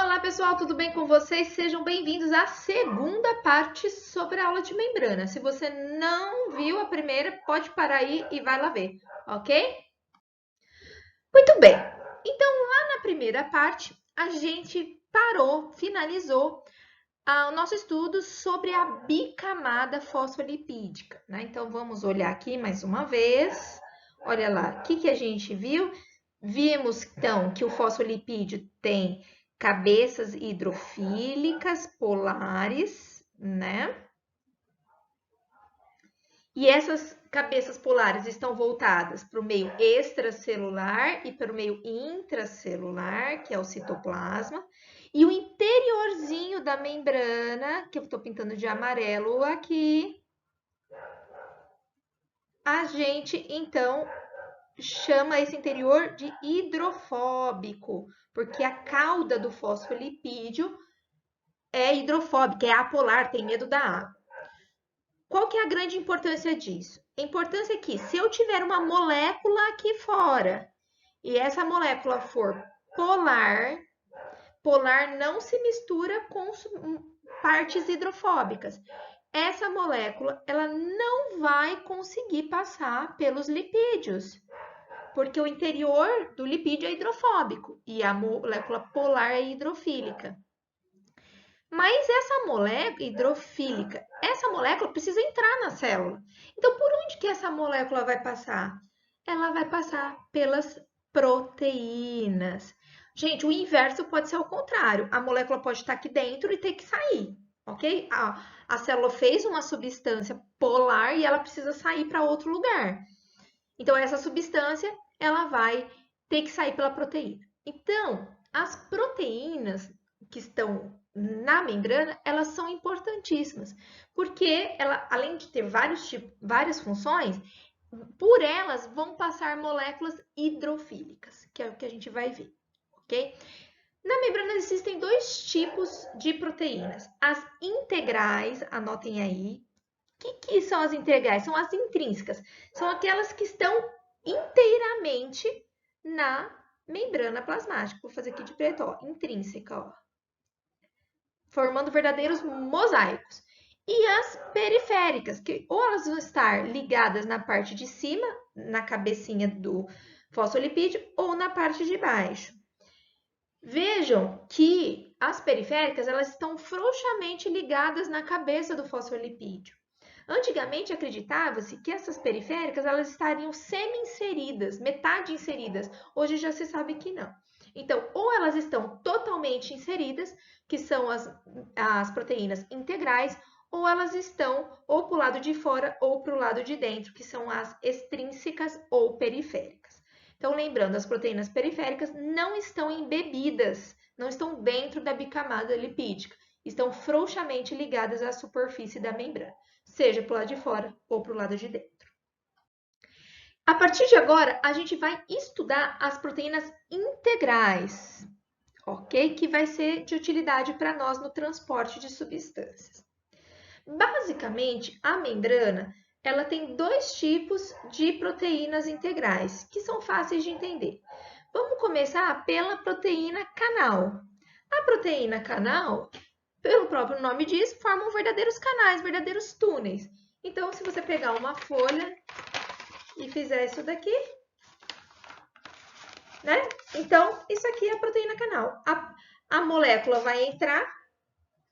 Olá pessoal, tudo bem com vocês? Sejam bem-vindos à segunda parte sobre a aula de membrana. Se você não viu a primeira, pode parar aí e vai lá ver, ok? Muito bem, então lá na primeira parte a gente finalizou o nosso estudo sobre a bicamada fosfolipídica, né? Então vamos olhar aqui mais uma vez. Olha lá, o que a gente viu? Vimos então que o fosfolipídio tem cabeças hidrofílicas polares, né? E essas cabeças polares estão voltadas para o meio extracelular e para o meio intracelular, que é o citoplasma. E o interiorzinho da membrana, que eu estou pintando de amarelo aqui, a gente então chama esse interior de hidrofóbico, porque a cauda do fosfolipídio é hidrofóbica, é apolar, tem medo da água. Qual que é a grande importância disso? A importância é que se eu tiver uma molécula aqui fora e essa molécula for polar, polar não se mistura com partes hidrofóbicas. Essa molécula ela não vai conseguir passar pelos lipídios, porque o interior do lipídio é hidrofóbico e a molécula polar é hidrofílica. Mas essa molécula hidrofílica, essa molécula precisa entrar na célula. Então, por onde que essa molécula vai passar? Ela vai passar pelas proteínas. Gente, o inverso pode ser o contrário. A molécula pode estar aqui dentro e ter que sair, ok? A célula fez uma substância polar e ela precisa sair para outro lugar. Então, essa substância, ela vai ter que sair pela proteína. Então, as proteínas que estão na membrana, elas são importantíssimas, porque ela, além de ter várias funções, por elas vão passar moléculas hidrofílicas, que é o que a gente vai ver, ok? Na membrana existem dois tipos de proteínas. As integrais, anotem aí. O que são as integrais? São as intrínsecas. São aquelas que estão inteiramente na membrana plasmática. Vou fazer aqui de preto, ó, intrínseca, ó, formando verdadeiros mosaicos. E as periféricas, que ou elas vão estar ligadas na parte de cima, na cabecinha do fosfolipídio, ou na parte de baixo. Vejam que as periféricas elas estão frouxamente ligadas na cabeça do fosfolipídio. Antigamente acreditava-se que essas periféricas elas estariam semi-inseridas, metade inseridas. Hoje já se sabe que não. Então, ou elas estão totalmente inseridas, que são as proteínas integrais, ou elas estão ou para o lado de fora ou para o lado de dentro, que são as extrínsecas ou periféricas. Então, lembrando, as proteínas periféricas não estão embebidas, não estão dentro da bicamada lipídica, estão frouxamente ligadas à superfície da membrana, seja para o lado de fora ou para o lado de dentro. A partir de agora, a gente vai estudar as proteínas integrais, ok? Que vai ser de utilidade para nós no transporte de substâncias. Basicamente, a membrana ela tem dois tipos de proteínas integrais, que são fáceis de entender. Vamos começar pela proteína canal. A proteína canal, pelo próprio nome diz, formam verdadeiros canais, verdadeiros túneis. Então, se você pegar uma folha e fizer isso daqui, né? Então, isso aqui é a proteína canal. A molécula vai entrar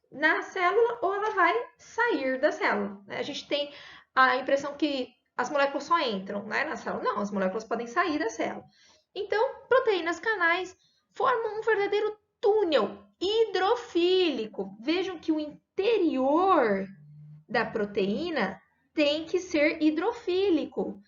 na célula ou ela vai sair da célula. Né? A gente tem a impressão que as moléculas só entram, né, na célula. Não, as moléculas podem sair da célula. Então, proteínas canais formam um verdadeiro túnel hidrofílico. Vejam que o interior da proteína tem que ser hidrofílico.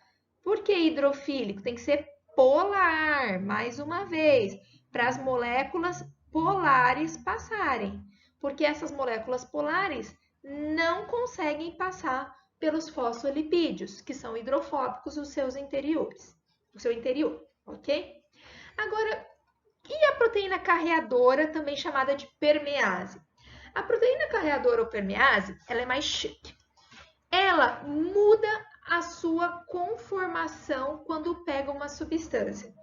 Por que hidrofílico? Tem que ser polar, mais uma vez, para as moléculas polares passarem. Porque essas moléculas polares não conseguem passar pelos fosfolipídios, que são hidrofóbicos os seus interiores, o seu interior, ok? Agora, e a proteína carreadora, também chamada de permease? A proteína carreadora ou permease, ela é mais chique. Ela muda a sua conformação quando pega uma substância.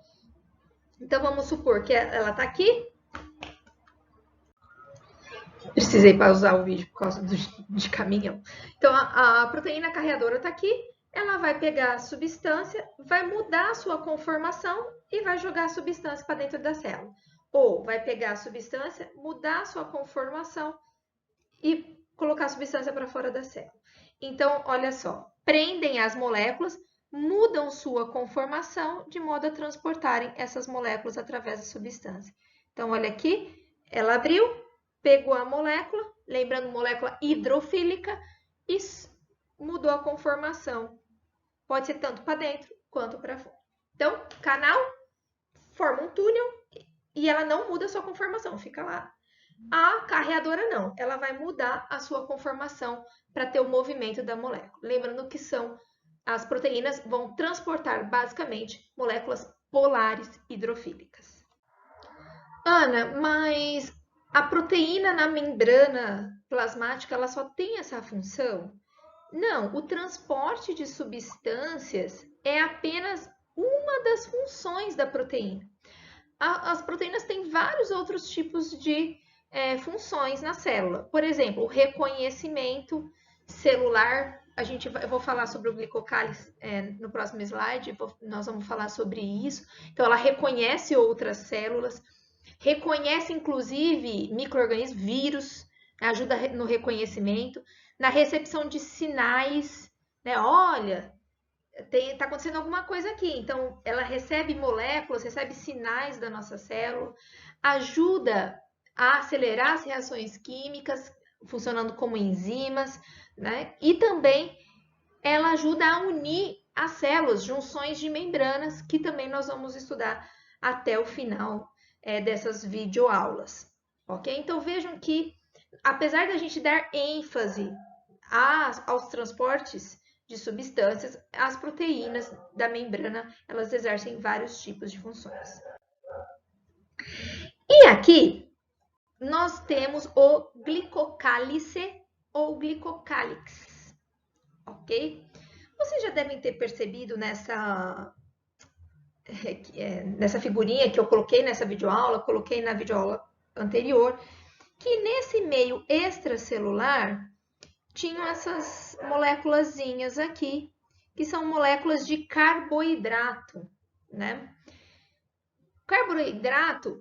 Então, vamos supor que ela está aqui, precisei pausar o vídeo por causa de caminhão. Então, a proteína carreadora está aqui, ela vai pegar a substância, vai mudar a sua conformação e vai jogar a substância para dentro da célula. Ou vai pegar a substância, mudar a sua conformação e colocar a substância para fora da célula. Então, olha só, prendem as moléculas, mudam sua conformação de modo a transportarem essas moléculas através da substância. Então, olha aqui, ela abriu, pegou a molécula, lembrando molécula hidrofílica, e mudou a conformação. Pode ser tanto para dentro quanto para fora. Então, canal forma um túnel e ela não muda a sua conformação, fica lá. A carreadora não, ela vai mudar a sua conformação para ter o movimento da molécula. Lembrando que as proteínas vão transportar basicamente moléculas polares hidrofílicas. Ana, mas a proteína na membrana plasmática ela só tem essa função? Não, o transporte de substâncias é apenas uma das funções da proteína. As proteínas têm vários outros tipos de funções na célula. Por exemplo, o reconhecimento celular. Eu vou falar sobre o glicocálise no próximo slide, nós vamos falar sobre isso. Então, ela reconhece outras células, reconhece inclusive micro-organismos, vírus, ajuda no reconhecimento, na recepção de sinais, né? Olha, está acontecendo alguma coisa aqui. Então, ela recebe moléculas, recebe sinais da nossa célula, ajuda a acelerar as reações químicas, funcionando como enzimas, né? E também ela ajuda a unir as células, junções de membranas, que também nós vamos estudar até o final dessas videoaulas, ok? Então, vejam que, apesar da gente dar ênfase aos transportes de substâncias, as proteínas da membrana, elas exercem vários tipos de funções. E aqui, nós temos o glicocálice ou glicocálix, ok? Vocês já devem ter percebido nessa figurinha que eu coloquei nessa videoaula, coloquei na videoaula anterior, que nesse meio extracelular tinham essas moléculazinhas aqui, que são moléculas de carboidrato, né? Carboidrato,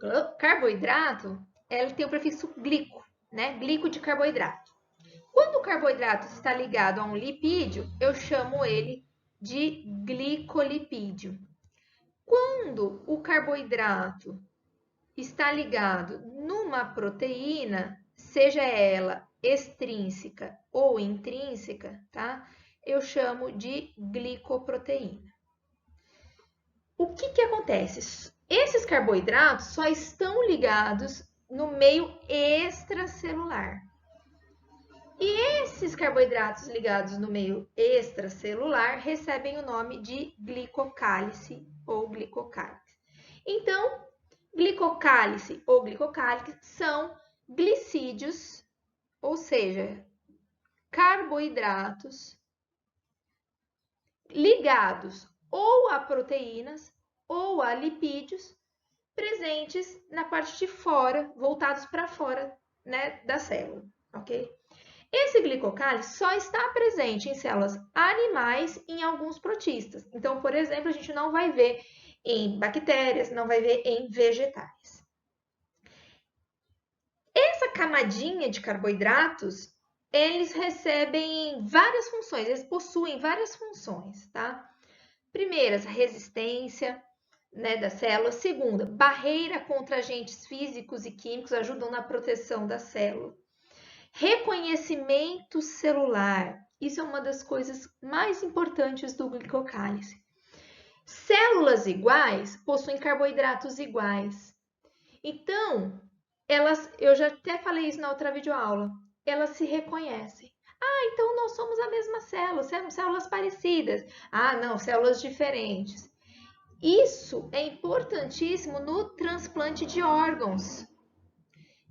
ele tem o prefixo glico, né? Glico de carboidrato. Quando o carboidrato está ligado a um lipídio, eu chamo ele de glicolipídio. Quando o carboidrato está ligado numa proteína, seja ela extrínseca ou intrínseca, tá? Eu chamo de glicoproteína. O que acontece? Esses carboidratos só estão ligados no meio extracelular. E esses carboidratos ligados no meio extracelular recebem o nome de glicocálice ou glicocálise. Então, glicocálice ou glicocálise são glicídios, ou seja, carboidratos ligados ou a proteínas ou a lipídios presentes na parte de fora, voltados para fora, né, da célula, ok? Esse glicocálice só está presente em células animais e em alguns protistas. Então, por exemplo, a gente não vai ver em bactérias, não vai ver em vegetais. Essa camadinha de carboidratos, eles recebem várias funções, eles possuem várias funções, tá? Primeira, resistência, né, da célula. Segunda, barreira contra agentes físicos e químicos, ajudam na proteção da célula. Reconhecimento celular, isso é uma das coisas mais importantes do glicocálise. Células iguais possuem carboidratos iguais. Então, eu já até falei isso na outra videoaula, elas se reconhecem. Ah, então nós somos a mesma célula, células parecidas. Ah, não, células diferentes. Isso é importantíssimo no transplante de órgãos.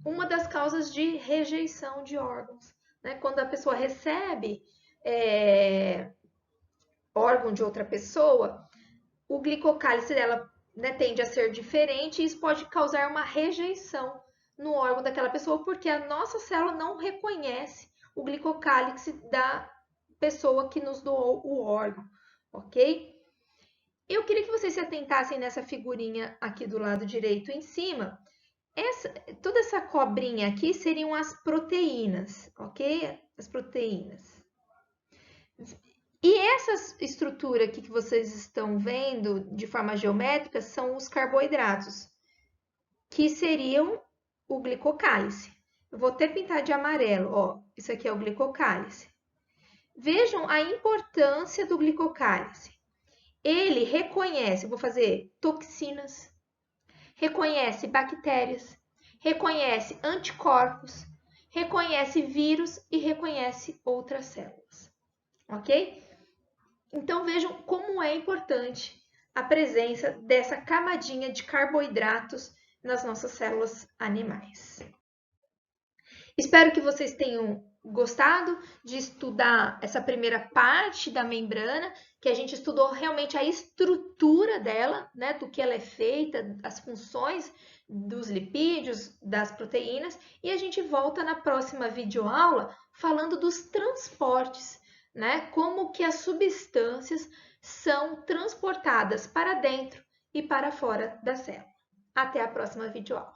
Uma das causas de rejeição de órgãos, né? Quando a pessoa recebe órgão de outra pessoa, o glicocálice dela, né, tende a ser diferente e isso pode causar uma rejeição no órgão daquela pessoa, porque a nossa célula não reconhece o glicocálix da pessoa que nos doou o órgão, ok? Eu queria que vocês se atentassem nessa figurinha aqui do lado direito em cima. Toda essa cobrinha aqui seriam as proteínas, ok? As proteínas. E essa estrutura aqui que vocês estão vendo de forma geométrica são os carboidratos, que seriam o glicocálice. Eu vou até pintar de amarelo, ó. Isso aqui é o glicocálice. Vejam a importância do glicocálice. Ele reconhece, vou fazer toxinas, reconhece bactérias, reconhece anticorpos, reconhece vírus e reconhece outras células, ok? Então vejam como é importante a presença dessa camadinha de carboidratos nas nossas células animais. Espero que vocês tenham gostado de estudar essa primeira parte da membrana, que a gente estudou realmente a estrutura dela, né, do que ela é feita, as funções dos lipídios, das proteínas, e a gente volta na próxima videoaula falando dos transportes, né, como que as substâncias são transportadas para dentro e para fora da célula. Até a próxima videoaula.